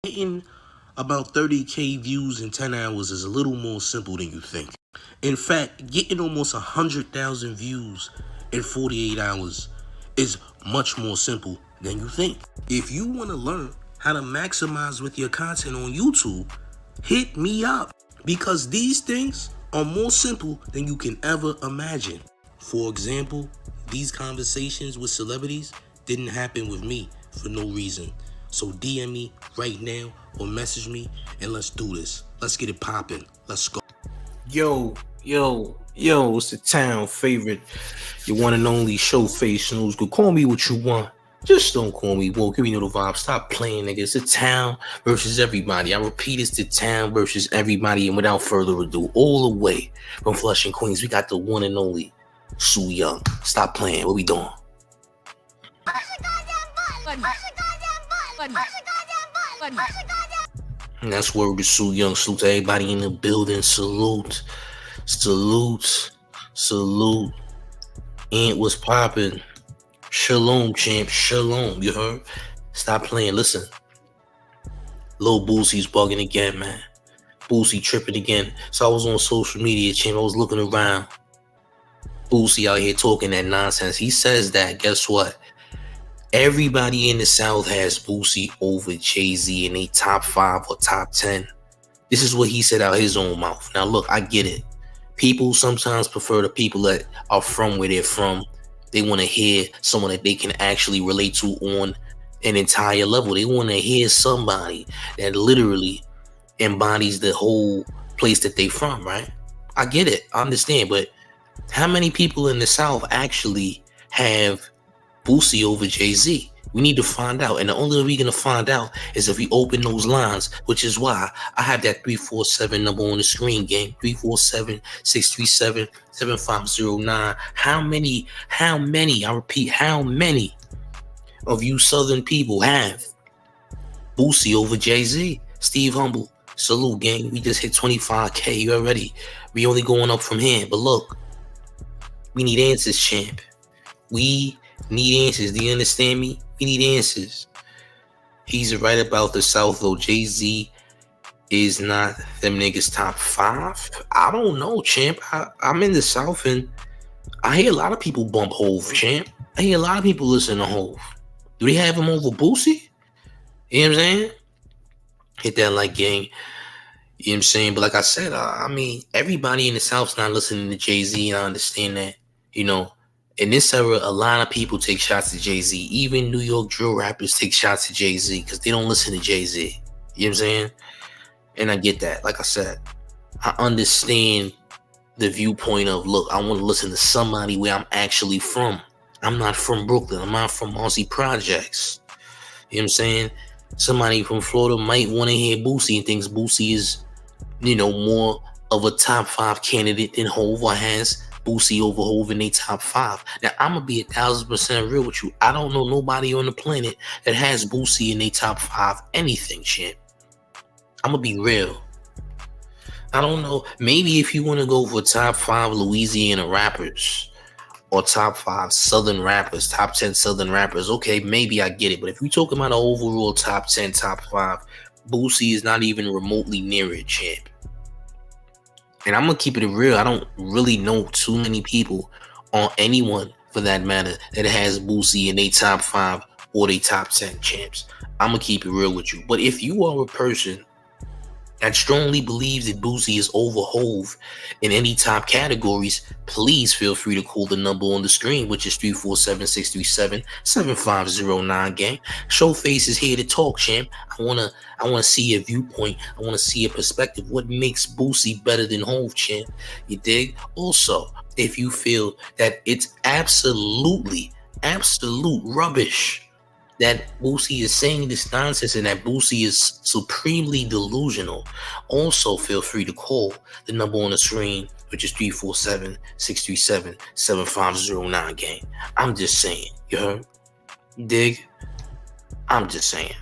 Getting about 30K views in 10 hours is a little more simple than you think. In fact, getting almost 100,000 views in 48 hours is much more simple than you think. If you want to learn how to maximize with your content on YouTube, hit me up because these things are more simple than you can ever imagine. For example, these conversations with celebrities didn't happen with me for no reason. So DM me right now or message me and let's do this. Let's get it popping. Let's go. Yo, it's the town favorite, your one and only show face news. Go call me what you want. Just don't call me woke. Give me no vibe. Stop playing, nigga. It's the town versus everybody. I repeat, it's the town versus everybody. And without further ado, all the way from Flushing, Queens, we got the one and only Sue Young. Stop playing. What we doing? And that's word to Sue Young. Salute to everybody in the building. Salute. Ain't what's poppin'. Shalom, champ. Shalom. You heard? Stop playing. Listen. Lil Boosie's bugging again, man. Boosie tripping again. So I was on social media, champ. I was looking around. Boosie out here talking that nonsense. He says that, guess what? Everybody in the South has Boosie over Jay-Z in a top 5 or top 10. This is what he said out his own mouth. Now, look, I get it. People sometimes prefer the people that are from where they're from. They want to hear someone that they can actually relate to on an entire level. They want to hear somebody that literally embodies the whole place that they from, right? I get it. I understand. But how many people in the South actually have Boosie over Jay-Z? We need to find out. And the only way we're going to find out is if we open those lines, which is why I have that 347 number on the screen, gang. 347-637-7509. How many, I repeat, how many of you Southern people have Boosie over Jay-Z? Steve Humble, salute, gang. We just hit 25K. You already. We only going up from here. But look, we need answers, champ. We need answers. Do you understand me? We need answers. He's right about the South, though. Jay-Z is not them niggas top 5. I don't know, champ. I'm in the South, and I hear a lot of people bump Hove, champ. I hear a lot of people listen to Hove. Do they have him over Boosie? You know what I'm saying? Hit that like, gang. You know what I'm saying? But like I said, I mean, everybody in the South's not listening to Jay-Z, and I understand that, you know. In this era, a lot of people take shots at Jay-Z. Even New York drill rappers take shots at Jay-Z because they don't listen to Jay-Z. You know what I'm saying? And I get that. Like I said, I understand the viewpoint of, look, I want to listen to somebody where I'm actually from. I'm not from Brooklyn. I'm not from Aussie Projects. You know what I'm saying? Somebody from Florida might want to hear Boosie and thinks Boosie is, you know, more of a top 5 candidate than Hove, or has Boosie over Hove in their top 5. Now, I'm going to be 1,000% real with you. I don't know nobody on the planet that has Boosie in their top 5 anything, champ. I'm going to be real. I don't know. Maybe if you want to go for top 5 Louisiana rappers or top 5 Southern rappers, top 10 Southern rappers, okay, maybe I get it. But if you're talking about an overall top 10, top 5, Boosie is not even remotely near it, champ. And I'm going to keep it real. I don't really know too many people, or anyone for that matter, that has Boosie in their top 5 or their top 10, champs. I'm going to keep it real with you. But if you are a person that strongly believes that Boosie is over Hove in any top categories, please feel free to call the number on the screen, which is 347-637-7509, gang. Showface is here to talk, champ. I wanna see a viewpoint. I wanna see a perspective. What makes Boosie better than Hove, champ? You dig? Also, if you feel that it's absolute rubbish that Boosie is saying this nonsense and that Boosie is supremely delusional, also feel free to call the number on the screen, which is 347-637-7509, gang. I'm just saying, you heard? You dig? I'm just saying.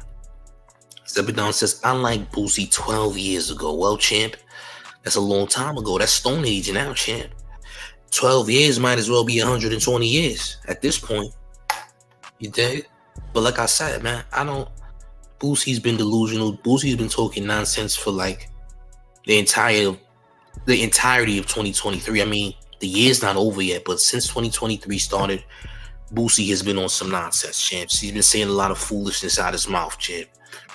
Zebedon says, I like Boosie 12 years ago. Well, champ, that's a long time ago. That's Stone Age now, champ. 12 years might as well be 120 years at this point. You dig? But like I said, man, Boosie's been delusional. Boosie's been talking nonsense for like the entirety of 2023. I mean, the year's not over yet, but since 2023 started, Boosie has been on some nonsense, champs. He's been saying a lot of foolishness out his mouth, champ.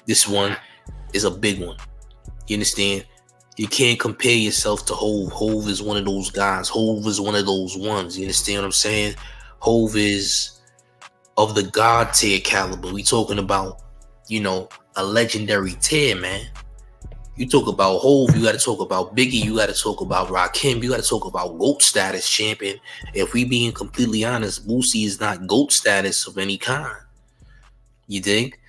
This one is a big one. You understand? You can't compare yourself to Hove. Hove is one of those guys. Hove is one of those ones. You understand what I'm saying? Hove is of the God tier caliber. We talking about, a legendary tier, man. You talk about Hove, you got to talk about Biggie, you got to talk about Rakim, you got to talk about GOAT status, champion. If we being completely honest, Boosie is not GOAT status of any kind. You dig?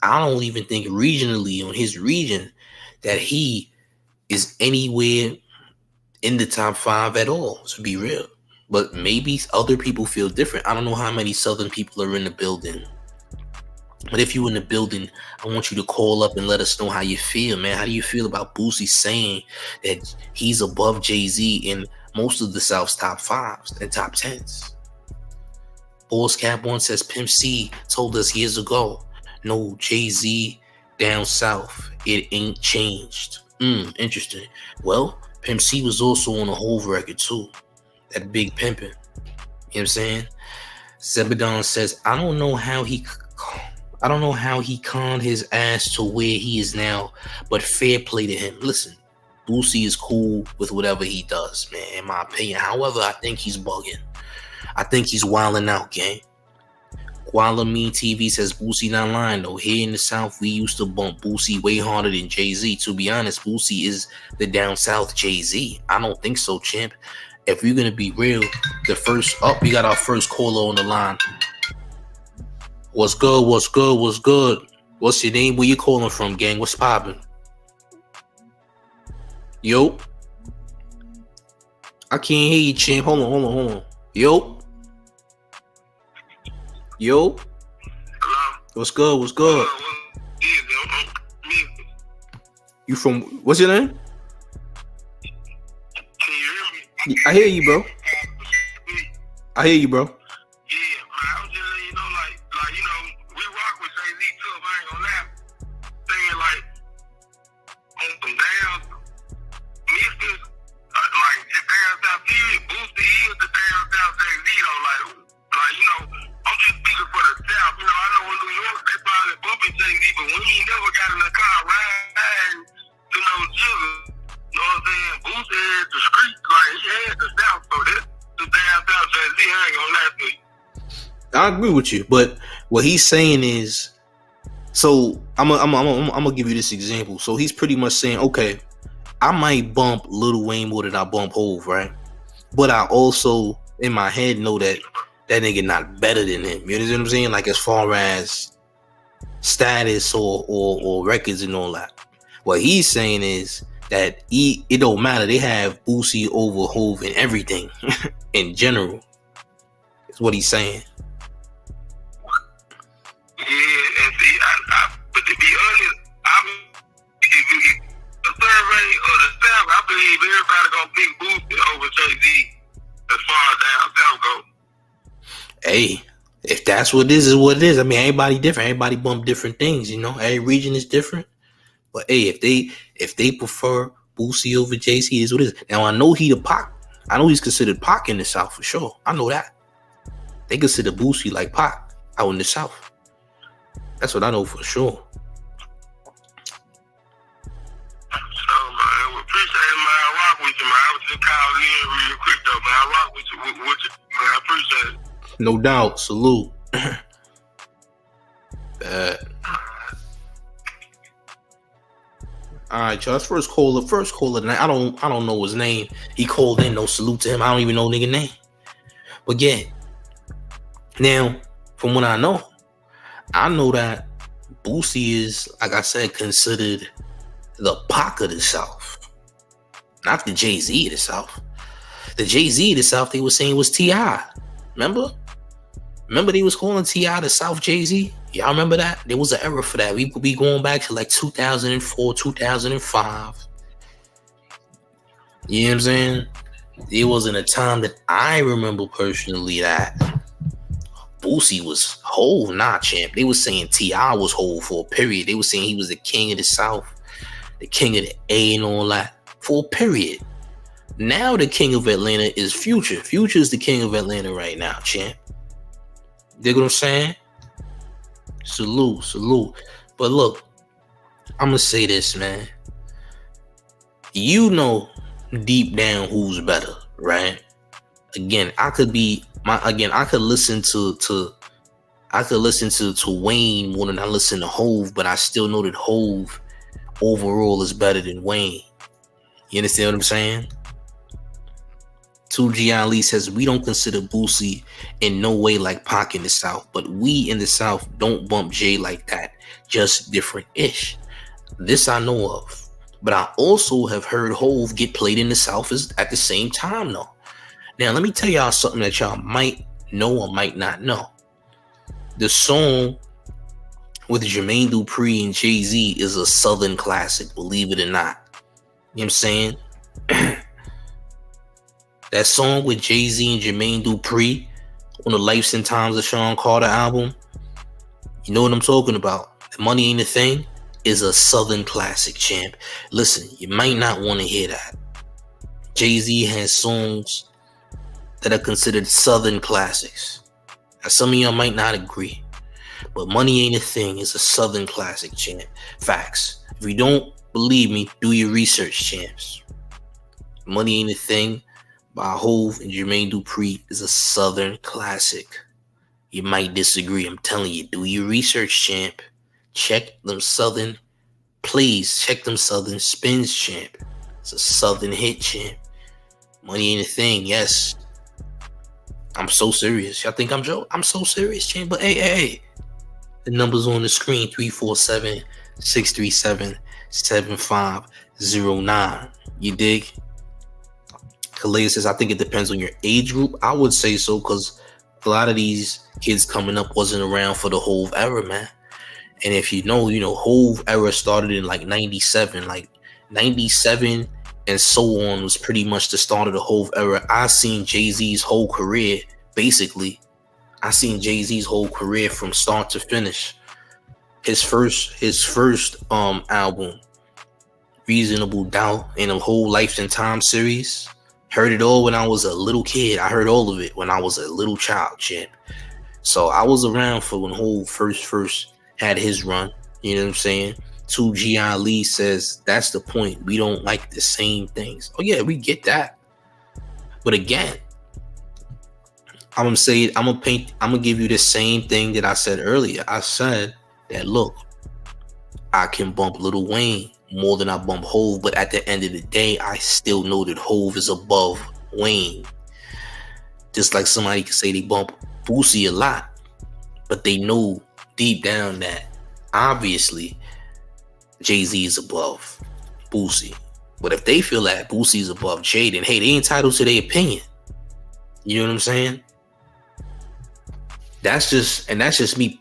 I don't even think regionally on his region that he is anywhere in the top 5 at all, to be real. But maybe other people feel different. I don't know how many Southern people are in the building. But if you're in the building, I want you to call up and let us know how you feel, man. How do you feel about Boosie saying that he's above Jay-Z in most of the South's top 5s and top 10s? Boss Cap 1 says Pimp C told us years ago, no Jay-Z down south. It ain't changed. Interesting. Well, Pimp C was also on a Hove record too. That big pimping. You know what I'm saying? Zebedon says, I don't know how he conned his ass to where he is now, but fair play to him. Listen, Boosie is cool with whatever he does, man, in my opinion. However, I think he's bugging. I think he's wilding out, gang. Guala Mean TV says Boosie not lying though. Here in the South, we used to bump Boosie way harder than Jay-Z. To be honest, Boosie is the down South Jay-Z. I don't think so, champ. If you're gonna be real, we got our first caller on the line. What's good? What's good? What's good? What's your name? Where you calling from, gang? What's poppin'? Yo, I can't hear you, champ. Hold on. Yo. Hello? What's good? What's good? You from, what's your name? Can you hear me? I hear you, bro. Yeah, I hear you, bro. man, I was just letting you know, we rock with Jay-Z too, if I ain't gonna lie. Saying, on some down, Memphis, the down south period, Boosie is the down south Jay-Z, though, I'm just speaking for the South. I know in New York, they probably bumping Jay-Z, but we ain't never got in the car riding to no jigger. You know what I'm saying? Boosie had the streets, he had the South, so that's the down south Jay-Z. I ain't gonna lie to you. I agree with you, but what he's saying is, so I'm gonna give you this example. So he's pretty much saying, okay, I might bump Lil Wayne more than I bump Hove, right? But I also in my head know that nigga not better than him. You know what I'm saying? Like as far as status or records and all that. What he's saying is that it don't matter. They have Boosie over Hove and everything in general. That's what he's saying. Yeah, and see, but to be honest, the survey of the South, I believe everybody gonna pick Boosie over Jay-Z as far as down South goes. Hey, if that's what it is what it is. I mean, everybody different. Everybody bump different things, Every region is different. But hey, if they prefer Boosie over Jay-Z, it is what it is. Now I know he the Pac. I know he's considered Pac in the South for sure. I know that. They consider Boosie like Pac out in the South. That's what I know for sure. So, man, we appreciate it, man. I rock with you, man. I was just calling in real quick, though, man. I rock with you, man. I appreciate it. No doubt. Salute. All right, y'all. First caller tonight. I don't know his name. He called in. No salute to him. I don't even know nigga name. But yeah. Now, from what I know that Boosie is, like I said, considered the Pac of the South, not the Jay-Z of the South. The Jay-Z of the South, they were saying was T.I. Remember they was calling T.I. the South Jay-Z? Y'all remember that? There was an era for that. We could be going back to like 2004, 2005. You know what I'm saying? It wasn't a time that I remember personally that Boosie was Hove, nah, champ. They was saying T.I. was Hove for a period. They was saying he was the king of the South, the king of the A and all that for a period. Now the king of Atlanta is Future. Future is the king of Atlanta right now, champ. Dig what I'm saying? Salute. But look, I'm gonna say this, man. You know deep down who's better, right? Again, I could listen to Wayne more than I listen to Hove, but I still know that Hove overall is better than Wayne. You understand what I'm saying? 2G Ali says, we don't consider Boosie in no way like Pac in the South, but we in the South don't bump Jay like that, just different-ish. This I know of, but I also have heard Hove get played in the South at the same time though. Now let me tell y'all something that y'all might know or might not know. The song with Jermaine Dupri and Jay-Z is a Southern classic, believe it or not. You know what I'm saying? That song with Jay-Z and Jermaine Dupri on the Lifes and Times of Sean Carter album, you know what I'm talking about. The Money Ain't a Thing is a Southern classic, champ. Listen, you might not want to hear that. Jay-Z has songs that are considered Southern classics. Now, some of y'all might not agree, but Money Ain't a Thing is a Southern classic, champ. Facts. If you don't believe me, do your research, champs. Money Ain't a Thing by Hove and Jermaine Dupri is a Southern classic. You might disagree. I'm telling you, do your research, champ. Check them Southern plays. Check them Southern spins, champ. It's a Southern hit, champ. Money Ain't a Thing, yes. I'm so serious. Y'all think I'm joking? I'm so serious, champ. But hey. The number's on the screen, 347-637-7509. You dig? Kalea says, I think it depends on your age group. I would say so, because a lot of these kids coming up wasn't around for the Hove era, man. And if you know, Hove era started in like 97. Like 97 and so on was pretty much the start of the Hove era. I seen Jay-Z's whole career, basically. I seen Jay-Z's whole career from start to finish. His first album, Reasonable Doubt, and the whole Life and Time series. Heard it all when I was a little kid. I heard all of it when I was a little child, champ. So I was around for when Hove first had his run. You know what I'm saying? 2G Ali says, that's the point. We don't like the same things. Oh yeah, we get that. But again, I'm gonna give you the same thing that I said earlier. I said that, look, I can bump Lil Wayne more than I bump Hove, but at the end of the day, I still know that Hove is above Wayne. Just like somebody could say they bump Boosie a lot, but they know deep down that obviously Jay-Z is above Boosie. But if they feel that Boosie is above Jay, then hey, they entitled to their opinion. You know what I'm saying? That's just me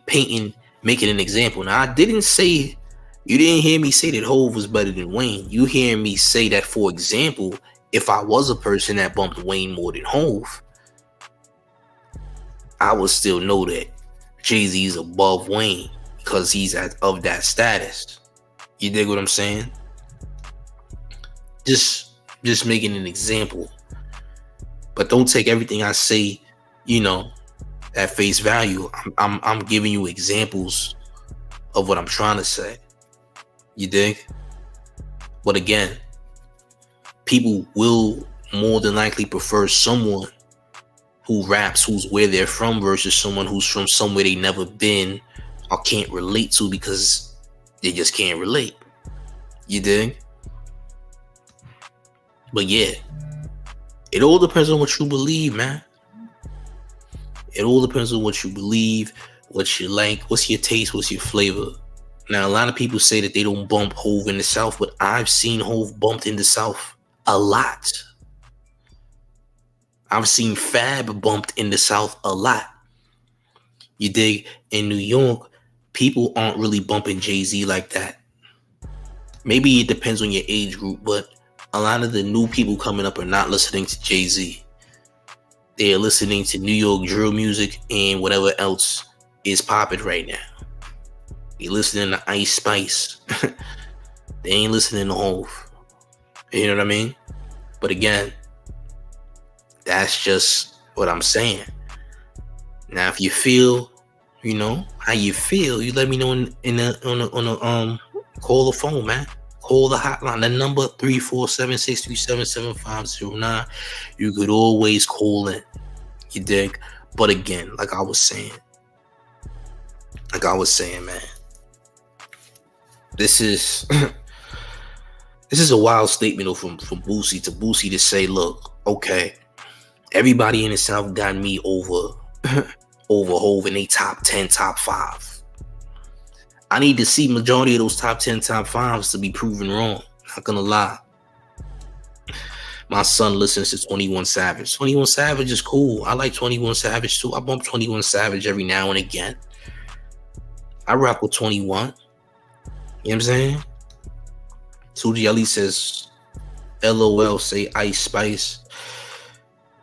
making an example. Now, I didn't say, you didn't hear me say that Hove was better than Wayne. You hear me say that, for example, if I was a person that bumped Wayne more than Hove, I would still know that Jay-Z is above Wayne because he's of that status. You dig what I'm saying? Just making an example. But don't take everything I say, at face value. I'm giving you examples of what I'm trying to say. You dig? But again, people will more than likely prefer someone who raps, who's where they're from, versus someone who's from somewhere they never been or can't relate to because they just can't relate. You dig? But yeah, it all depends on what you believe, man. It all depends on what you believe, what you like, what's your taste, what's your flavor. Now, a lot of people say that they don't bump Hove in the South, but I've seen Hove bumped in the South a lot. I've seen Fab bumped in the South a lot. You dig? In New York, people aren't really bumping Jay-Z like that. Maybe it depends on your age group, but a lot of the new people coming up are not listening to Jay-Z. They're listening to New York drill music and whatever else is popping right now. They listening to Ice Spice. They ain't listening to Hove. You know what I mean? But again, that's just what I'm saying. Now, if you feel, how you feel, you let me know on the call the phone, man. Call the hotline. The number 347-637-7509. You could always call in. You dig? But again, like I was saying, man, this is a wild statement from Boosie to say, look, okay, everybody in the South got me over Hove in they top 10, top 5. I need to see majority of those top 10, top 5s to be proven wrong. Not gonna lie. My son listens to 21 Savage. 21 Savage is cool. I like 21 Savage too. I bump 21 Savage every now and again. I rock with 21. You know what I'm saying? Suji Ali says, LOL, say Ice Spice.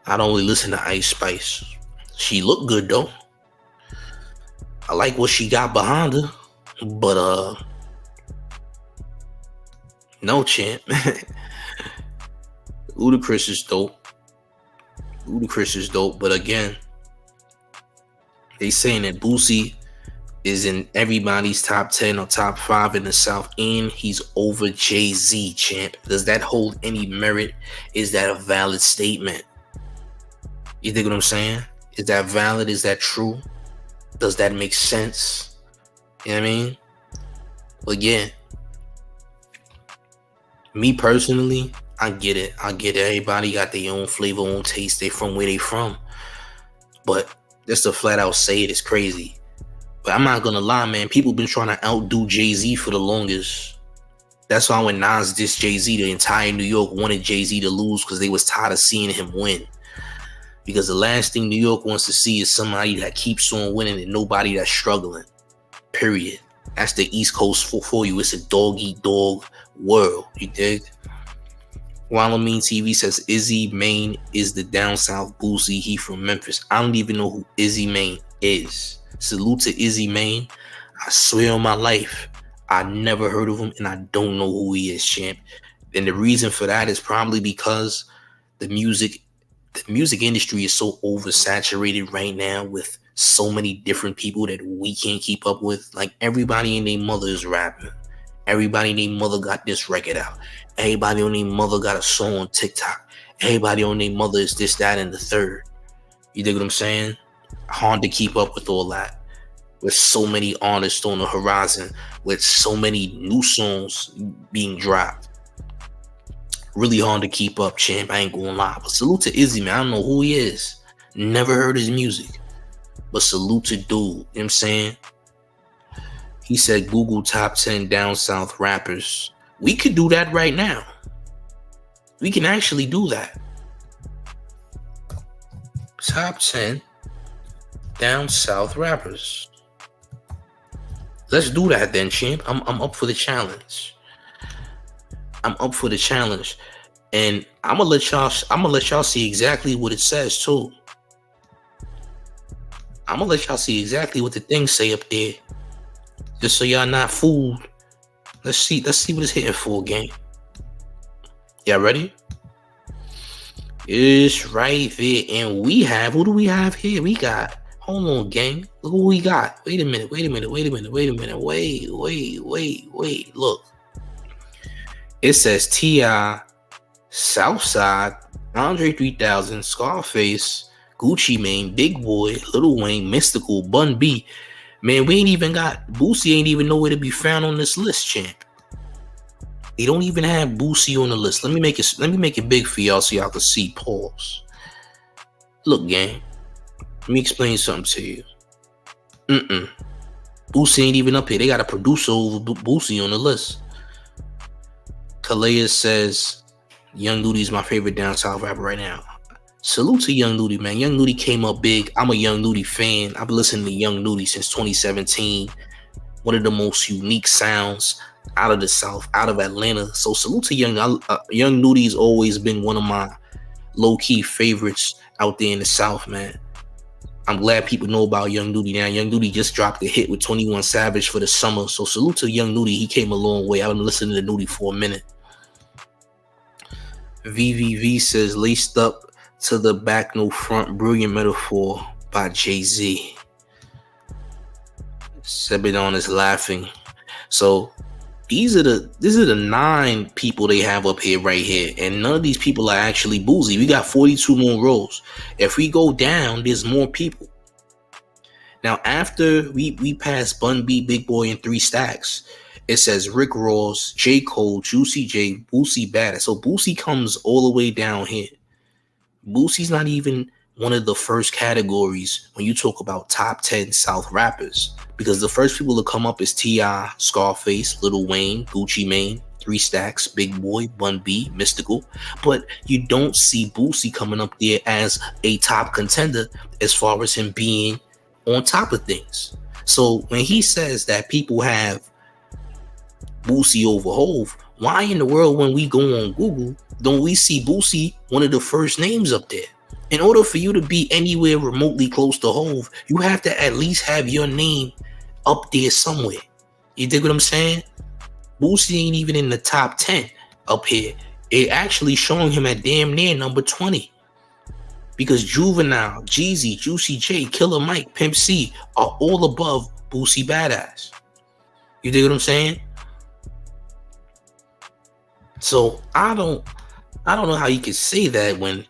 I don't really listen to Ice Spice. She look good though. I like what she got behind her. But no, champ. Ludacris is dope. But again, they saying that Boosie is in everybody's top 10 or top 5 in the South, and he's over Jay-Z, champ. Does that hold any merit? Is that a valid statement? You think what I'm saying? Is that valid? Is that true? Does that make sense? You know what I mean? Again, me personally, I get it. Everybody got their own flavor, own taste. They from where they from. But just to flat out say it is crazy. But I'm not gonna lie, man. People been trying to outdo Jay-Z for the longest. That's why when Nas dissed Jay-Z, the entire New York wanted Jay-Z to lose because they was tired of seeing him win. Because the last thing New York wants to see is somebody that keeps on winning and nobody that's struggling. Period. That's the East Coast for you. It's a dog-eat-dog world. You dig? Wildamine TV says Izzy Main is the down south Boosie. He from Memphis. I don't even know who Izzy Main is. Salute to Izzy Main. I swear on my life, I never heard of him and I don't know who he is, champ. And the reason for that is probably because the music industry is so oversaturated right now with so many different people that we can't keep up with. Like everybody and their mother is rapping. Everybody and their mother got this record out. Everybody on their mother got a song on TikTok. Everybody on their mother is this, that, and the third. You dig what I'm saying? Hard to keep up with all that. With so many artists on the horizon, with so many new songs being dropped. Really hard to keep up, champ. I ain't gonna lie. But salute to Izzy, man. I don't know who he is. Never heard his music. But salute to dude. You know what I'm saying? He said Google top 10 down south rappers. We could do that right now. We can actually do that. Top 10 down south rappers. Let's do that then, champ. I'm up for the challenge. I'm up for the challenge. And I'm gonna let y'all see exactly what it says too. I'm gonna let y'all see exactly what the things say up there. Just so y'all not fooled. Let's see what it's hitting for, gang. Y'all ready? It's right there. And we have, who do we have here? We got, hold on, gang. Look who we got. Wait a minute. Wait. Look. It says T.I., Southside, Andre 3000, Scarface, Gucci Mane, Big Boy, Lil Wayne, Mystical, Bun B. Man, we ain't even got, Boosie ain't even nowhere to be found on this list, champ. They don't even have Boosie on the list. Let me make it big for y'all so y'all can see. Pause. Look, gang. Let me explain something to you. Boosie ain't even up here. They got a producer over Boosie on the list. Kalea says, Young Nudy is my favorite down south rapper right now. Salute to Young Nudy, man. Young Nudy came up big. I'm a Young Nudy fan. I've been listening to Young Nudy since 2017. One of the most unique sounds out of the South, out of Atlanta. So salute to Young Nudy's always been one of my low-key favorites out there in the South, man. I'm glad people know about Young Nudy now. Young Nudy just dropped a hit with 21 Savage for the summer. So salute to Young Nudy. He came a long way. I've been listening to Nudy for a minute. VVV says, laced up to the back, no front. Brilliant metaphor by Jay-Z. Sebedon is laughing. So these are the 9 people they have up here right here, and none of these people are actually Boosie. We got 42 more rows. If we go down, there's more people. Now after we pass Bun B, Big Boy, and 3 Stacks, it says Rick Ross, J. Cole, Juicy J, Boosie Badass. So Boosie comes all the way down here. Boosie's not even one of the first categories when you talk about top 10 South rappers, because the first people to come up is T.I., Scarface, Lil Wayne, Gucci Mane, 3 Stacks, Big Boy, Bun B, Mystical. But you don't see Boosie coming up there as a top contender as far as him being on top of things. So when he says that people have Boosie over Hove, why in the world when we go on Google don't we see Boosie one of the first names up there? In order for you to be anywhere remotely close to Hove, you have to at least have your name up there somewhere. You dig what I'm saying? Boosie ain't even in the top 10 up here. It actually showing him at damn near number 20. Because Juvenile, Jeezy, Juicy J, Killer Mike, Pimp C are all above Boosie Badass. You dig what I'm saying? So I don't know how you can say that when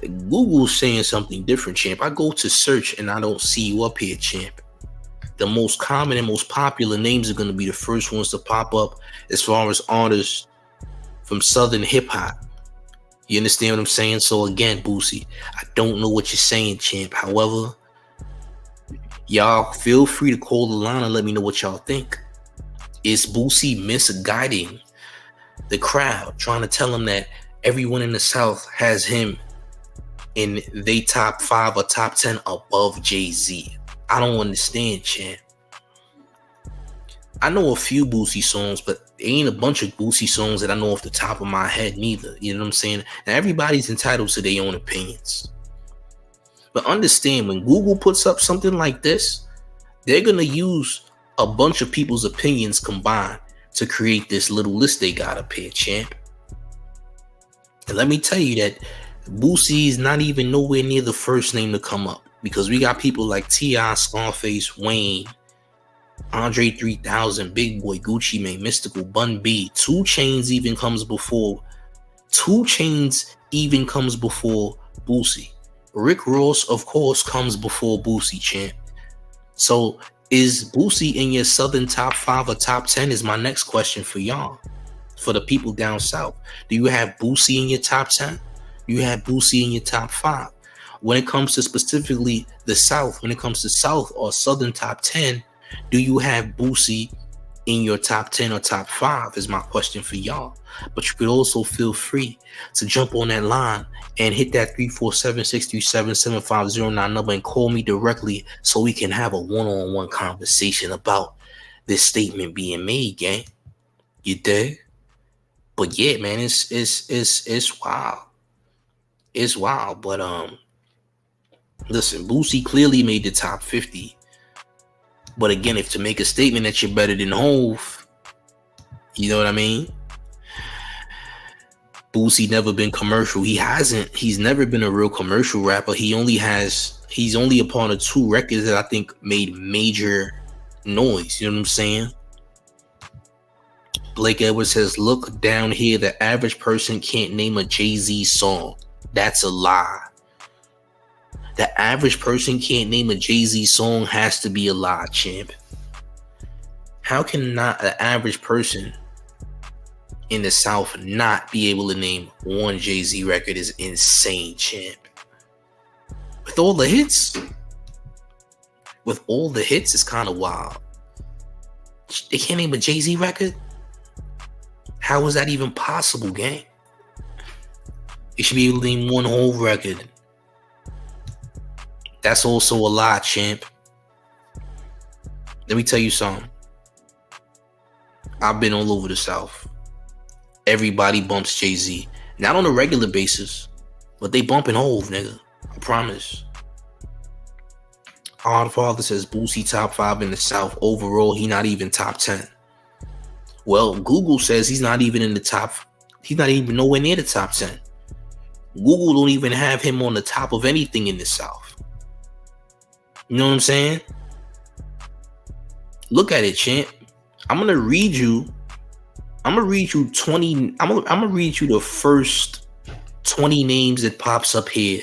Google's saying something different, champ. I go to search and I don't see you up here, champ. The most common and most popular names are going to be the first ones to pop up as far as artists from Southern hip hop. You understand what I'm saying? So again, Boosie, I don't know what you're saying, champ. However, y'all feel free to call the line and let me know what y'all think. Is Boosie misguiding the crowd, trying to tell them that everyone in the South has him in they top 5 or top 10 above Jay-Z? I don't understand, champ. I know a few Boosie songs, but there ain't a bunch of Boosie songs that I know off the top of my head neither. You know what I'm saying? Now everybody's entitled to their own opinions. But understand, when Google puts up something like this, they're going to use a bunch of people's opinions combined to create this little list they got up here, champ. And let me tell you that Boosie is not even nowhere near the first name to come up, because we got people like T.I., Scarface, Wayne, Andre 3000, Big Boy, Gucci Mane, Mystical, Bun B, 2 Chainz even comes before Boosie. Rick Ross, of course, comes before Boosie, champ. So is Boosie in your Southern top 5 or top 10 is my next question for y'all. For the people down South, do you have Boosie in your top 10? Do you have Boosie in your top 5? When it comes to specifically the South, when it comes to South or Southern top 10, do you have Boosie in your top 10 or top 5 is my question for y'all. But you could also feel free to jump on that line and hit that 347-637-7509 number and call me directly so we can have a one-on-one conversation about this statement being made, gang. You dig? But yeah, man, it's wild. It's wild. But listen, Boosie clearly made the top 50. But again, if to make a statement that you're better than Hove, you know what I mean? Boosie never been commercial. He's never been a real commercial rapper. He's only a part of 2 records that I think made major noise. You know what I'm saying? Blake Edwards says, look down here, the average person can't name a Jay-Z song. That's a lie. The average person can't name a Jay-Z song has to be a lie, champ. How can not an average person in the South not be able to name one Jay-Z record is insane, champ. With all the hits, it's kind of wild. They can't name a Jay-Z record? How is that even possible, gang? They should be able to name one whole record. That's also a lie, champ. Let me tell you something. I've been all over the South. Everybody bumps Jay-Z. Not on a regular basis, but they bumping Hove, nigga. I promise. Oddfather says Boosie top 5 in the South. Overall, he not even top 10. Well, Google says he's not even in the top. He's not even nowhere near the top 10. Google don't even have him on the top of anything in the South. You know what I'm saying? Look at it, champ. I'm gonna read you 20. I'm gonna read you the first 20 names that pops up here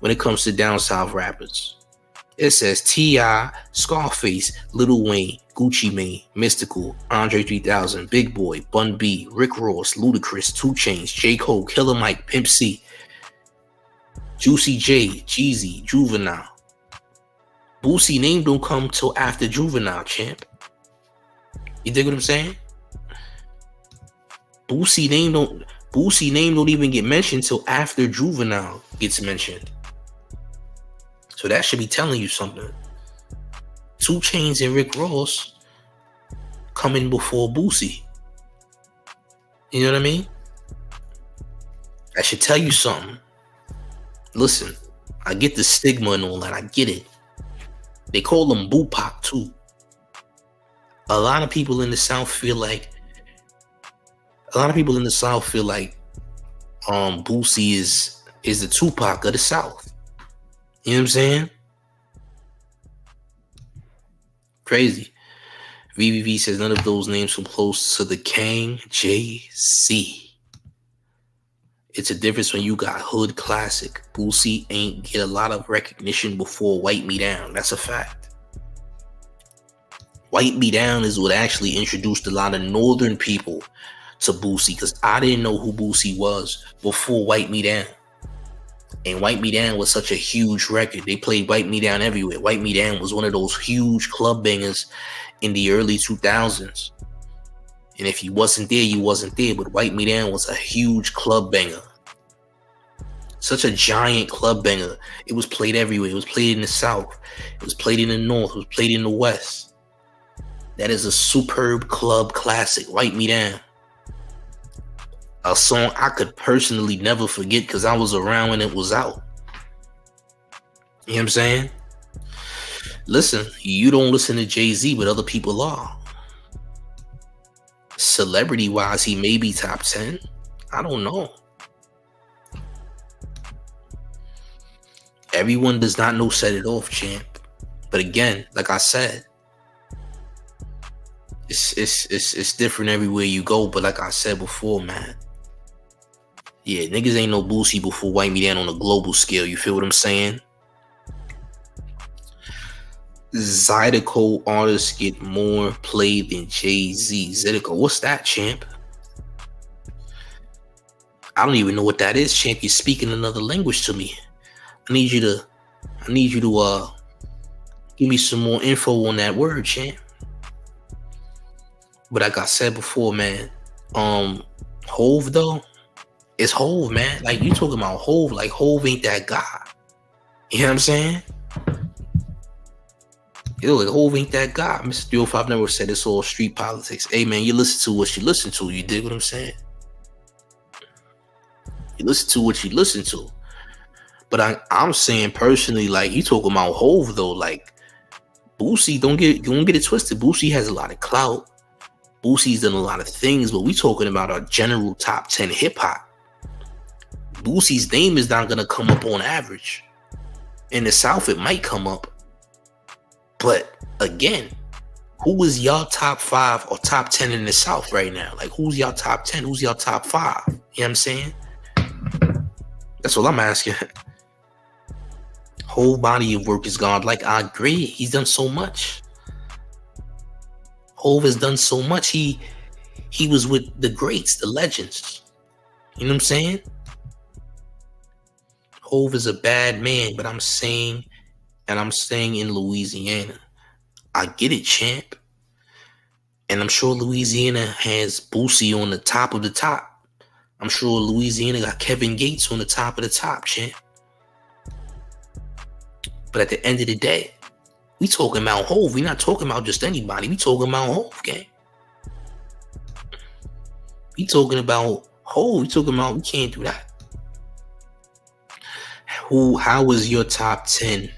when it comes to down south rappers. It says T.I., Scarface, Lil Wayne, Gucci Mane, Mystical, Andre 3000, Big Boy, Bun B, Rick Ross, Ludacris, 2 Chainz, J. Cole, Killer Mike, Pimp C, Juicy J, Jeezy, Juvenile. Boosie name don't come till after Juvenile, champ. You dig what I'm saying? Boosie name don't even get mentioned till after Juvenile gets mentioned. So that should be telling you something. 2 Chainz and Rick Ross coming before Boosie. You know what I mean? That should tell you something. Listen, I get the stigma and all that. I get it. They call him Bupac too. A lot of people in the South feel like Boosie is the Tupac of the South. You know what I'm saying? Crazy. VVV says none of those names come close to the Kang JC. It's a difference when you got hood classic. Boosie ain't get a lot of recognition before Wipe Me Down. That's a fact. Wipe Me Down is what actually introduced a lot of northern people to Boosie, because I didn't know who Boosie was before Wipe Me Down. And Wipe Me Down was such a huge record. They played Wipe Me Down everywhere. Wipe Me Down was one of those huge club bangers in the early 2000s. And if you wasn't there, you wasn't there. But Wipe Me Down was a huge club banger. Such a giant club banger. It was played everywhere. It was played in the South. It was played in the North. It was played in the West. That is a superb club classic. Wipe Me Down. A song I could personally never forget because I was around when it was out. You know what I'm saying? Listen, you don't listen to Jay-Z, but other people are. Celebrity-wise, he may be top 10. I don't know. Everyone does not know Set It Off, champ. But again, like I said, it's different everywhere you go. But like I said before, man, yeah, niggas ain't no Boosie before Wipe Me Down on a global scale. You feel what I'm saying? Zydeco artists get more play than Jay-Z. Zydeco, what's that, champ? I don't even know what that is, champ. You're speaking another language to me. I need you to give me some more info on that word, champ. But like I said before, man, Hove though, it's Hove, man. Like you talking about Hove, like Hove ain't that guy. You know what I'm saying? Yo, like Hove ain't that guy. Mr. 305 never said it's all street politics. Hey man, you listen to what you listen to. You dig what I'm saying? You listen to what you listen to. But I'm saying personally, like you talking about Hove though, like Boosie, don't get it twisted. Boosie has a lot of clout. Boosie's done a lot of things, but we talking about a general top 10 hip hop. Boosie's name is not gonna come up on average. In the South, it might come up. But again, who is y'all top 5 or top 10 in the South right now? Like who's y'all top 10? Who's y'all top 5? You know what I'm saying? That's all I'm asking. Whole body of work is gone. Like I agree, he's done so much. Hove has done so much. He was with the greats, the legends. You know what I'm saying? Hove is a bad man, but I'm saying, and I'm staying in Louisiana. I get it, champ. And I'm sure Louisiana has Boosie on the top of the top. I'm sure Louisiana got Kevin Gates on the top of the top, champ. But at the end of the day, we talking about Hove. We not talking about just anybody. We talking about Hove, gang. We talking about Hove. We talking about, we can't do that. How is your top 10?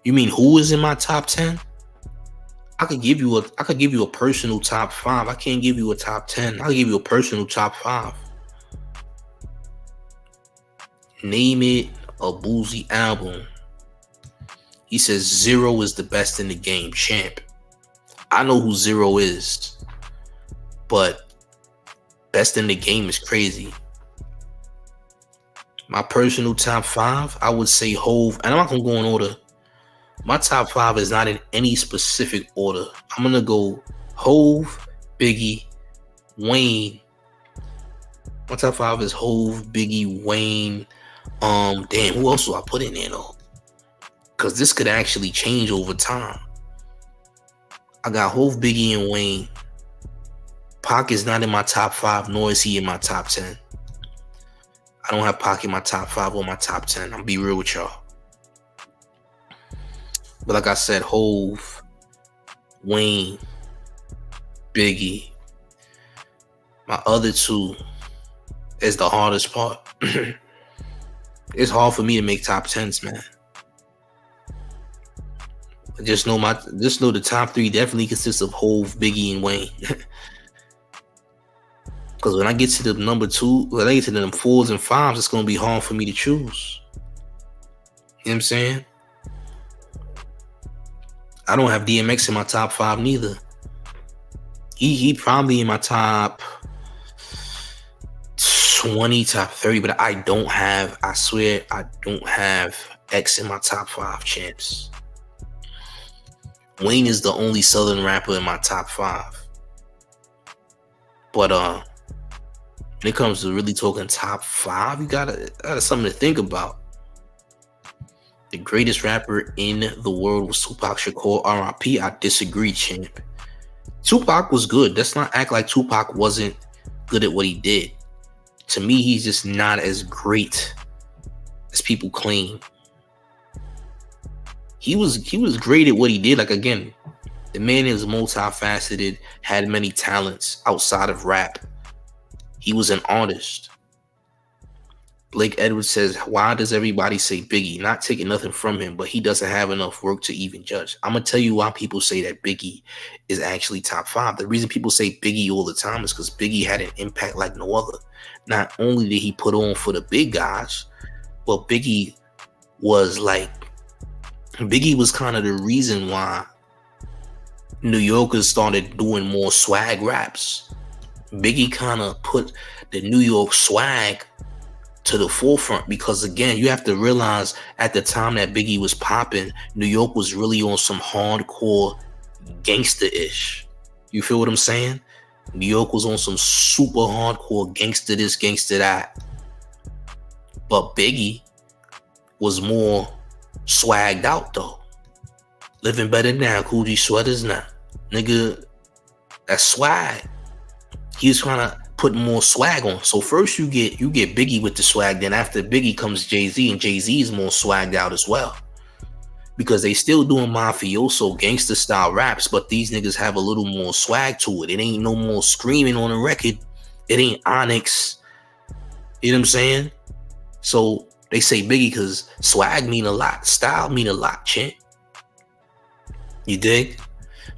You mean who is in my top 10? I could give you a personal top 5. I can't give you a top 10. I'll give you a personal top 5. Name it a Boosie album. He says Zero is the best in the game, champ. I know who Zero is, but best in the game is crazy. My personal top 5, I would say Hove, and I'm not gonna go in order. My top 5 is not in any specific order. I'm gonna go Hove, Biggie, Wayne. My top 5 is Hove, Biggie, Wayne. Damn, who else do I put in there though? Because this could actually change over time. I got Hove, Biggie, and Wayne. Pac is not in my top 5, nor is he in my top 10. I don't have Pac in my top 5 or my top 10. I'll be real with y'all. But like I said, Hove, Wayne, Biggie. My other two is the hardest part. It's hard for me to make top 10s, man. Just know the top 3 definitely consists of Hove, Biggie, and Wayne. Because when I get to the number 2, when I get to the 4s and 5s, it's gonna be hard for me to choose. You know what I'm saying? I don't have DMX in my top 5 neither. He probably in my top 20, top 30, but I swear I don't have X in my top 5, champs. Wayne is the only Southern rapper in my top 5. But when it comes to really talking top 5, you gotta something to think about. The greatest rapper in the world was Tupac Shakur, R.I.P. I disagree, champ. Tupac was good. Let's not act like Tupac wasn't good at what he did. To me, he's just not as great as people claim. He was great at what he did. Like, again, the man is multifaceted, had many talents outside of rap. He was an artist. Blake Edwards says, why does everybody say Biggie? Not taking nothing from him, but he doesn't have enough work to even judge. I'm going to tell you why people say that Biggie is actually top 5. The reason people say Biggie all the time is because Biggie had an impact like no other. Not only did he put on for the big guys, but Biggie was kind of the reason why New Yorkers started doing more swag raps. Biggie kind of put the New York swag to the forefront because, again, you have to realize at the time that Biggie was popping, New York was really on some hardcore gangster-ish. You feel what I'm saying? New York was on some super hardcore gangster this, gangster that. But Biggie was more swagged out though. Living better now, Coogee sweaters now. Nigga, that's swag. He was trying to put more swag on. So first you get Biggie with the swag, then after Biggie comes Jay-Z, and Jay-Z is more swagged out as well. Because they still doing mafioso gangster style raps, but these niggas have a little more swag to it. It ain't no more screaming on the record. It ain't Onyx. You know what I'm saying? So they say Biggie because swag mean a lot. Style mean a lot, champ. You dig?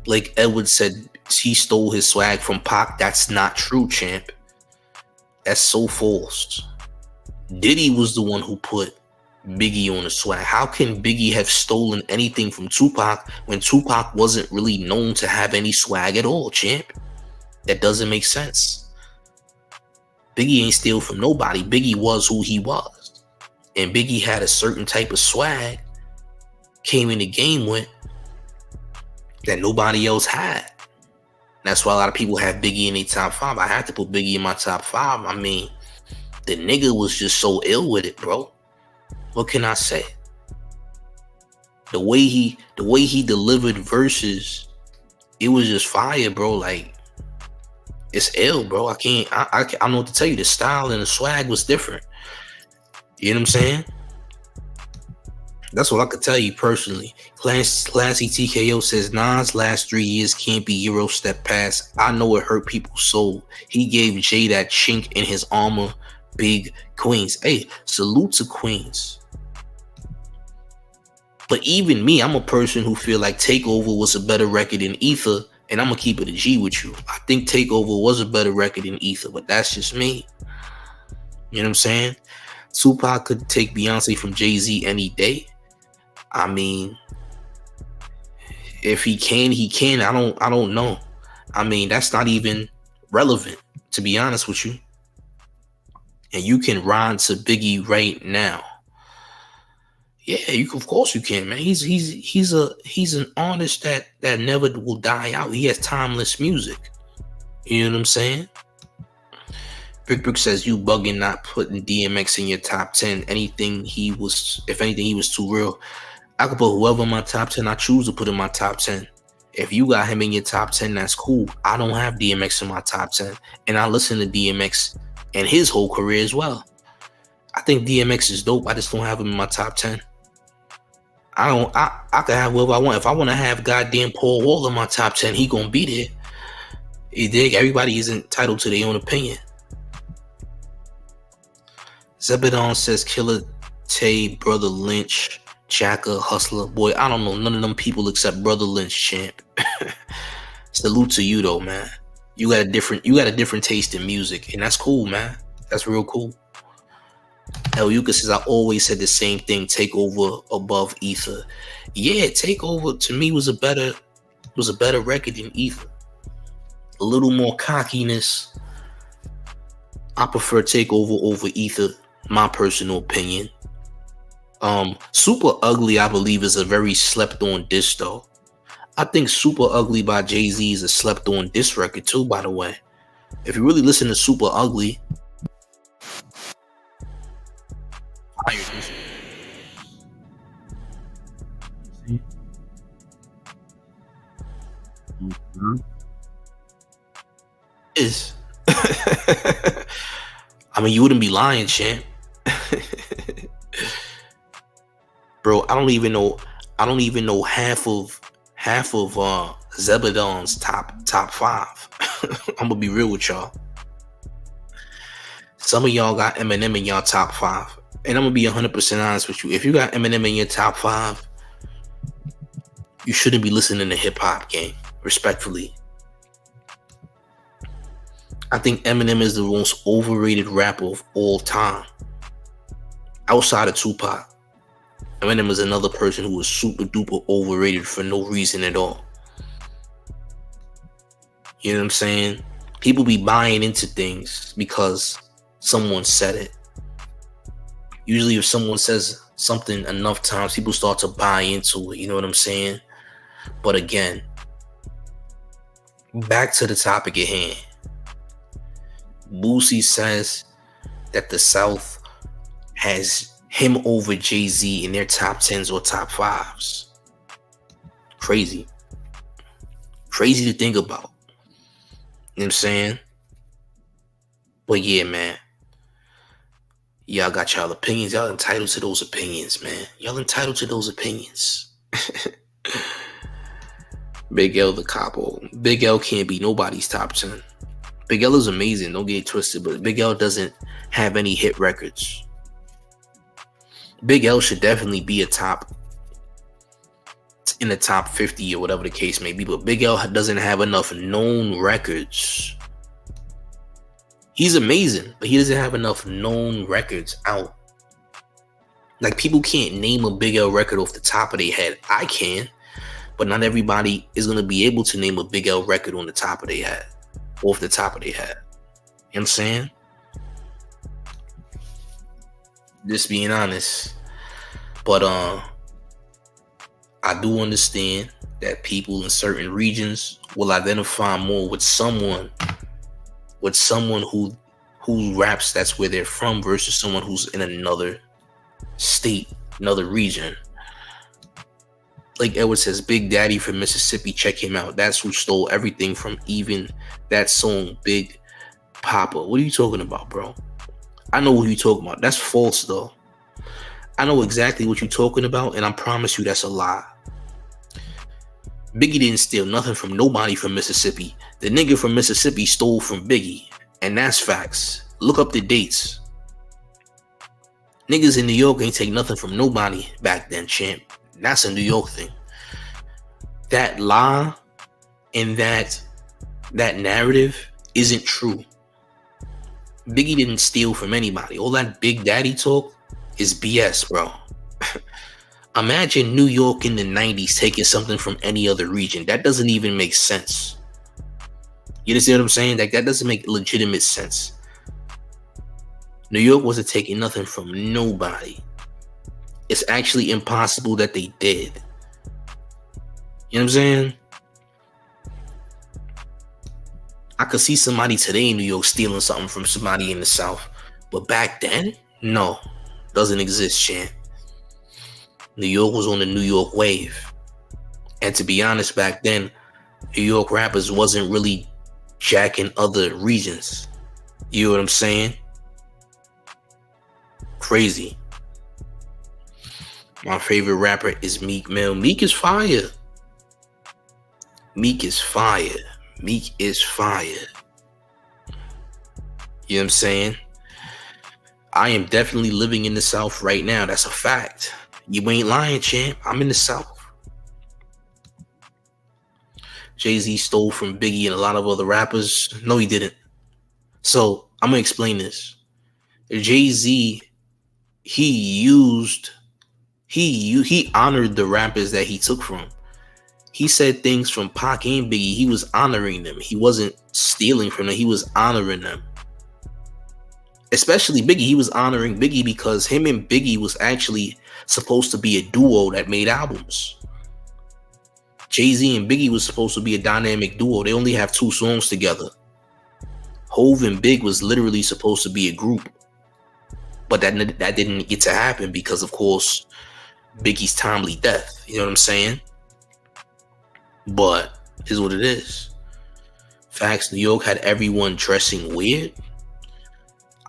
Blake Edwards said he stole his swag from Pac. That's not true, champ. That's so false. Diddy was the one who put Biggie on the swag. How can Biggie have stolen anything from Tupac when Tupac wasn't really known to have any swag at all, champ? That doesn't make sense. Biggie ain't steal from nobody. Biggie was who he was. And Biggie had a certain type of swag, came in the game with, that nobody else had. That's why a lot of people have Biggie in their top 5. I had to put Biggie in my top 5. I mean, the nigga was just so ill with it, bro. What can I say? The way he delivered verses, it was just fire, bro. Like, it's ill, bro. I don't know what to tell you. The style and the swag was different. You know what I'm saying? That's what I could tell you personally. Classy TKO says Nas' last 3 years can't be Euro step past. I know it hurt people's soul. He gave Jay that chink in his armor Big Queens. Hey, salute to Queens. But even me, I'm a person who feel like Takeover was a better record than Ether, and I'm gonna keep it a G with you. I think Takeover was a better record than Ether, but that's just me. You know what I'm saying? Tupac could take Beyonce from Jay-Z any day. I mean, if he can, he can. I don't know. I mean, that's not even relevant, to be honest with you. And you can rhyme to Biggie right now. Yeah, of course you can, man. He's an artist that never will die out. He has timeless music. You know what I'm saying? Brick says you bugging not putting DMX in your top 10. If anything, he was too real. I could put whoever in my top 10 I choose to put in my top 10. If you got him in your top 10, that's cool. I don't have DMX in my top 10. And I listen to DMX and his whole career as well. I think DMX is dope. I just don't have him in my top 10. I can have whoever I want. If I want to have goddamn Paul Wall in my top 10, he gonna be there. You dig? Everybody is entitled to their own opinion. Zebedon says Killer Tay, Brother Lynch, Jacker, Hustler. Boy, I don't know none of them people except Brother Lynch, champ. Salute to you though, man. You got a different taste in music, and that's cool, man. That's real cool. El Yuka says I always said the same thing, Takeover above Ether. Yeah, Takeover to me was a better record than Ether. A little more cockiness. I prefer Takeover over Ether, my personal opinion. Super Ugly, I believe, is a very slept on diss though. I think Super Ugly by Jay-Z is a slept on diss record too, by the way. If you really listen to Super Ugly, is I mean, you wouldn't be lying, champ. Bro, I don't even know half of Zebedon's top 5. I'm gonna be real with y'all. Some of y'all got Eminem in y'all top 5. And I'm gonna be 100% honest with you. If you got Eminem in your top 5, you shouldn't be listening to hip hop, gang. Respectfully. I think Eminem is the most overrated rapper of all time. Outside of Tupac. Eminem is another person who is super duper overrated for no reason at all. You know what I'm saying? People be buying into things because someone said it. Usually if someone says something enough times, people start to buy into it. You know what I'm saying? But again, back to the topic at hand. Boosie says that the South has him over Jay-Z in their top 10s or top 5s. Crazy. Crazy to think about. You know what I'm saying? But yeah, man. Y'all got y'all opinions. Y'all entitled to those opinions, man. Y'all entitled to those opinions. Big L the capo. Big L can't be nobody's top 10. Big L is amazing, don't get it twisted, but Big L doesn't have any hit records. Big L should definitely be in the top 50 or whatever the case may be, but Big L doesn't have enough known records. He's amazing, but he doesn't have enough known records out. Like, people can't name a Big L record off the top of their head. I can, but not everybody is going to be able to name a Big L record on the top of their head. Off the top of their head. You know what I'm saying? Just being honest. But I do understand that people in certain regions will identify more with someone who raps that's where they're from versus someone who's in another state, another region. Like Edward says, Big Daddy from Mississippi, check him out. That's who stole everything from even that song, Big Papa. What are you talking about, bro? I know what you're talking about. That's false, though. I know exactly what you're talking about, and I promise you that's a lie. Biggie didn't steal nothing from nobody from Mississippi. The nigga from Mississippi stole from Biggie, and that's facts. Look up the dates. Niggas in New York ain't take nothing from nobody back then, champ. That's a New York thing. That lie and that narrative isn't true. Biggie didn't steal from anybody. All that Big Daddy talk is BS, bro. Imagine New York in the 90s taking something from any other region. That doesn't even make sense. You understand what I'm saying? Like, that doesn't make legitimate sense. New York wasn't taking nothing from nobody. It's actually impossible that they did. You know what I'm saying? I could see somebody today in New York stealing something from somebody in the South. But back then, no. Doesn't exist, champ. New York was on the New York wave. And to be honest, back then, New York rappers wasn't really jacking other regions. You know what I'm saying? Crazy. My favorite rapper is Meek Mill. Meek is fire. Meek is fire. Meek is fire. You know what I'm saying? I am definitely living in the South right now. That's a fact. You ain't lying, champ. I'm in the South. Jay-Z stole from Biggie and a lot of other rappers. No, he didn't. So I'm gonna explain this. Jay-Z, he honored the rappers that he took from. He said things from Pac and Biggie. He was honoring them. He wasn't stealing from them. He was honoring them. Especially Biggie. He was honoring Biggie because him and Biggie was actually supposed to be a duo that made albums. Jay-Z and Biggie was supposed to be a dynamic duo. They only have 2 songs together. Hove and Big was literally supposed to be a group. But that didn't get to happen because, of course, Biggie's timely death. You know what I'm saying? But it is what it is. Facts, New York had everyone dressing weird.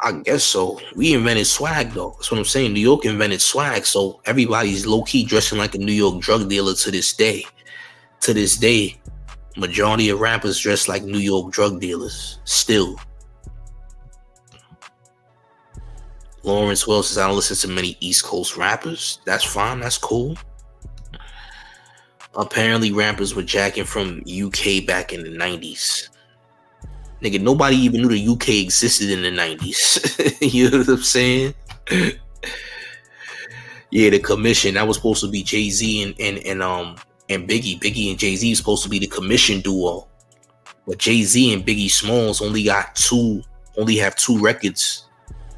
I guess so. We invented swag, though. That's what I'm saying. New York invented swag, so everybody's low-key dressing like a New York drug dealer to this day. To this day, majority of rappers dress like New York drug dealers. Still. Lawrence Wells says, I don't listen to many East Coast rappers. That's fine. That's cool. Apparently, rappers were jacking from UK back in the 90s. Nigga, nobody even knew the UK existed in the 90s. You know what I'm saying? Yeah, the Commission. That was supposed to be Jay-Z and Biggie. Biggie and Jay-Z was supposed to be the Commission duo. But Jay-Z and Biggie Smalls only have 2 records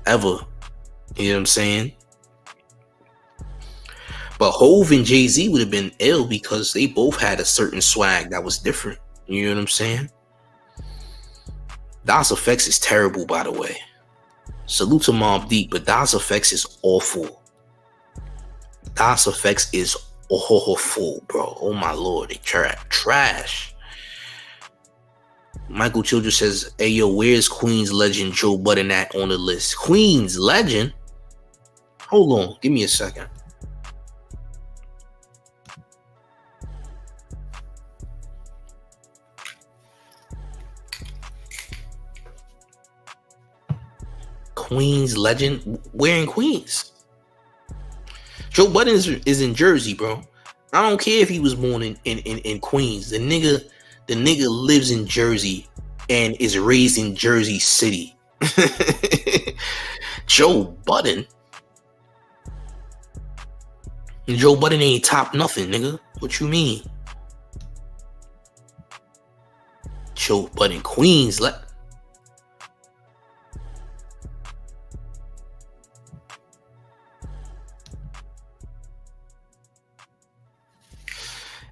ever. You know what I'm saying? But Hove and Jay-Z would have been ill because they both had a certain swag that was different. You know what I'm saying? Das Effects is terrible, by the way. Salute to Mobb Deep, but Das Effects is awful. Das Effects is awful, bro. Oh my lord, they trash. Michael Childress says, hey yo, where's Queens legend Joe Budden at on the list? Queens legend? Hold on, give me a second. Queens legend? Where in Queens? Joe Budden is in Jersey, bro. I don't care if he was born in Queens. The nigga lives in Jersey and is raised in Jersey City. Joe Budden? Joe Budden ain't top nothing, nigga. What you mean? Joe Budden, Queens.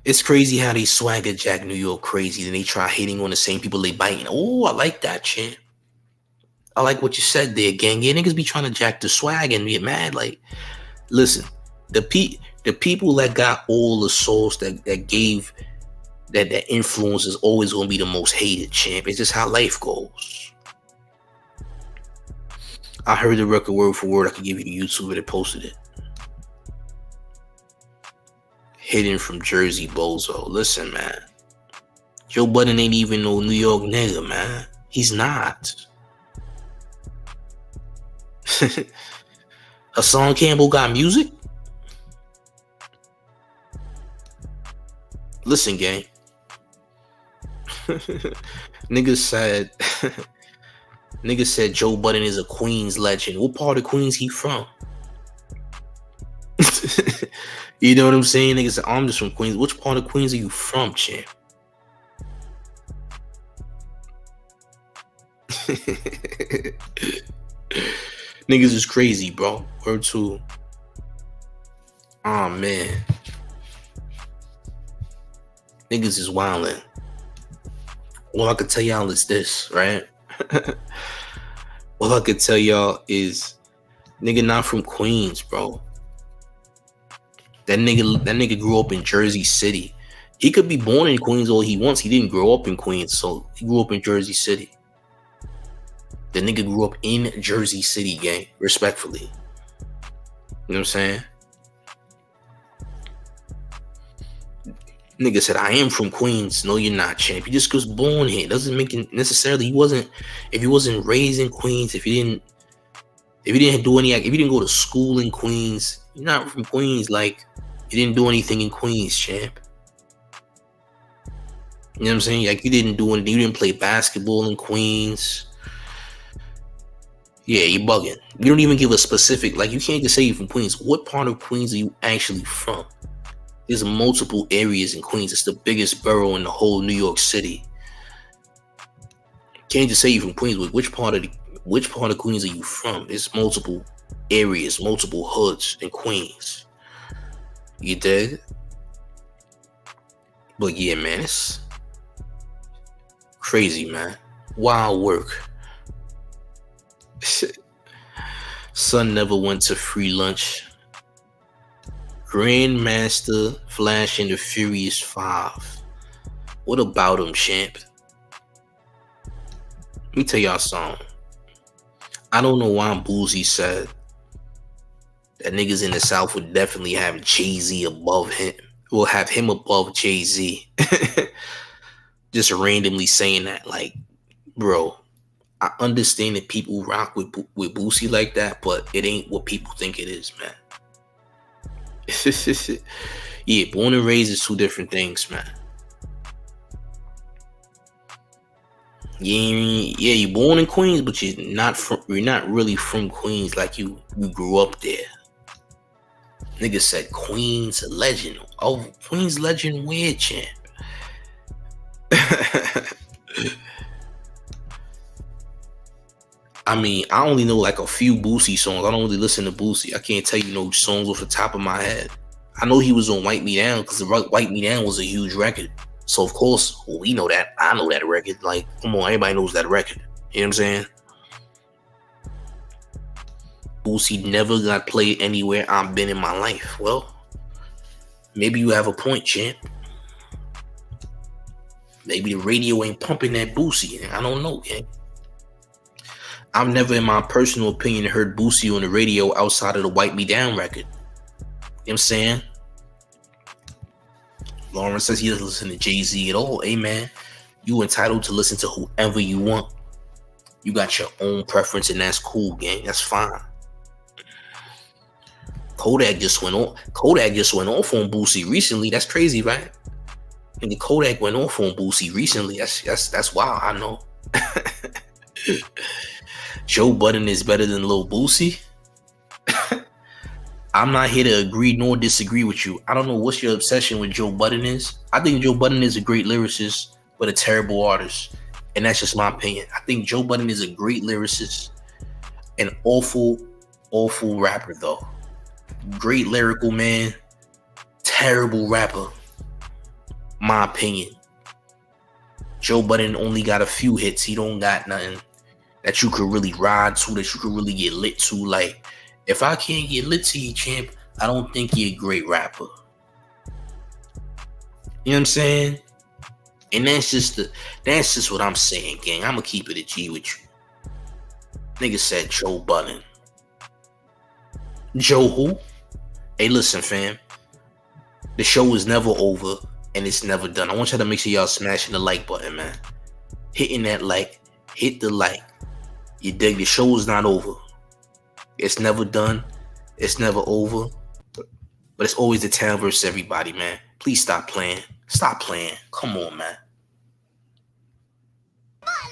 It's crazy how they swagger jack New York crazy. Then they try hating on the same people they biting. Oh, I like that, champ. I like what you said there, gang. Yeah, niggas be trying to jack the swag and get mad. Like, listen, the people that got all the sauce that gave that influence is always gonna be the most hated, champ. It's just how life goes. I heard the record word for word. I could give you the YouTube that posted it. Hidden from Jersey, bozo. Listen, man. Joe Budden ain't even no New York nigga, man. He's not. Hassan Campbell got music? Listen, gang. Niggas said Joe Budden is a Queens legend. What part of Queens he from? You know what I'm saying? Niggas said, I'm just from Queens. Which part of Queens are you from, champ? Niggas is crazy, bro. Word two. Oh, man. Niggas is wildin'. All I could tell y'all is this, right? All I could tell y'all is nigga not from Queens, bro. That nigga grew up in Jersey City. He could be born in Queens all he wants. He didn't grow up in Queens, so he grew up in Jersey City. The nigga grew up in Jersey City, gang. Respectfully. You know what I'm saying? Nigga said, I am from Queens. No, you're not, champ. He just was born here. Doesn't make it necessarily. If he wasn't raised in Queens, if he didn't go to school in Queens, you're not from Queens. Like, you didn't do anything in Queens, champ. You know what I'm saying? Like, you didn't play basketball in Queens. Yeah, you're bugging. You don't even give a specific, like, you can't just say you're from Queens. What part of Queens are you actually from? There's multiple areas in Queens. It's the biggest borough in the whole New York City. Can't just say you're from Queens. Which part of Queens are you from? There's multiple areas, multiple hoods in Queens. You dig? But yeah, man, it's crazy, man. Wild work. Son never went to free lunch. Grandmaster Flash and the Furious 5. What about him, champ? Let me tell y'all something. I don't know why Boosie said that niggas in the South would definitely have Jay-Z above him. Will have him above Jay-Z. Just randomly saying that. Like, bro, I understand that people rock with Boosie like that, but it ain't what people think it is, man. Yeah, born and raised is two different things, man. Yeah, you're born in Queens, but you're not really from Queens. Like you grew up there. Nigga said Queens legend. Oh, Queens legend where, champ? I mean, I only know like a few Boosie songs. I don't really listen to Boosie. I can't tell you no songs off the top of my head. I know he was on Wipe Me Down because Wipe Me Down was a huge record. So, of course, we know that. I know that record. Like, come on, everybody knows that record. You know what I'm saying? Boosie never got played anywhere I've been in my life. Well, maybe you have a point, champ. Maybe the radio ain't pumping that Boosie. I don't know, gang. I've never, in my personal opinion, heard Boosie on the radio outside of the Wipe Me Down record. You know what I'm saying? Lauren says he doesn't listen to Jay-Z at all. Hey, man, you entitled to listen to whoever you want. You got your own preference, and that's cool, gang. That's fine. Kodak just went off on Boosie recently. That's crazy, right? And the Kodak went off on Boosie recently. That's wild. I know. Joe Budden is better than Lil Boosie. I'm not here to agree nor disagree with you. I don't know what your obsession with Joe Budden is. I think Joe Budden is a great lyricist, but a terrible artist. And that's just my opinion. I think Joe Budden is a great lyricist. An awful, awful rapper, though. Great lyrical man. Terrible rapper. My opinion. Joe Budden only got a few hits. He don't got nothing that you could really ride to, that you could really get lit to. Like, if I can't get lit to you, champ, I don't think you're a great rapper. You know what I'm saying? And that's just what I'm saying, gang. I'm gonna keep it a G with you. Nigga said Joe Budden. Joe who? Hey, listen, fam. The show is never over and it's never done. I want y'all to make sure y'all smashing the like button, man. Hitting that like. Hit the like. You dig? The show is not over. It's never done. It's never over. But it's always the town versus everybody, man. Please stop playing. Stop playing. Come on, man.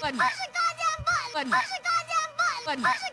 Push the goddamn button. Push the goddamn button. Push the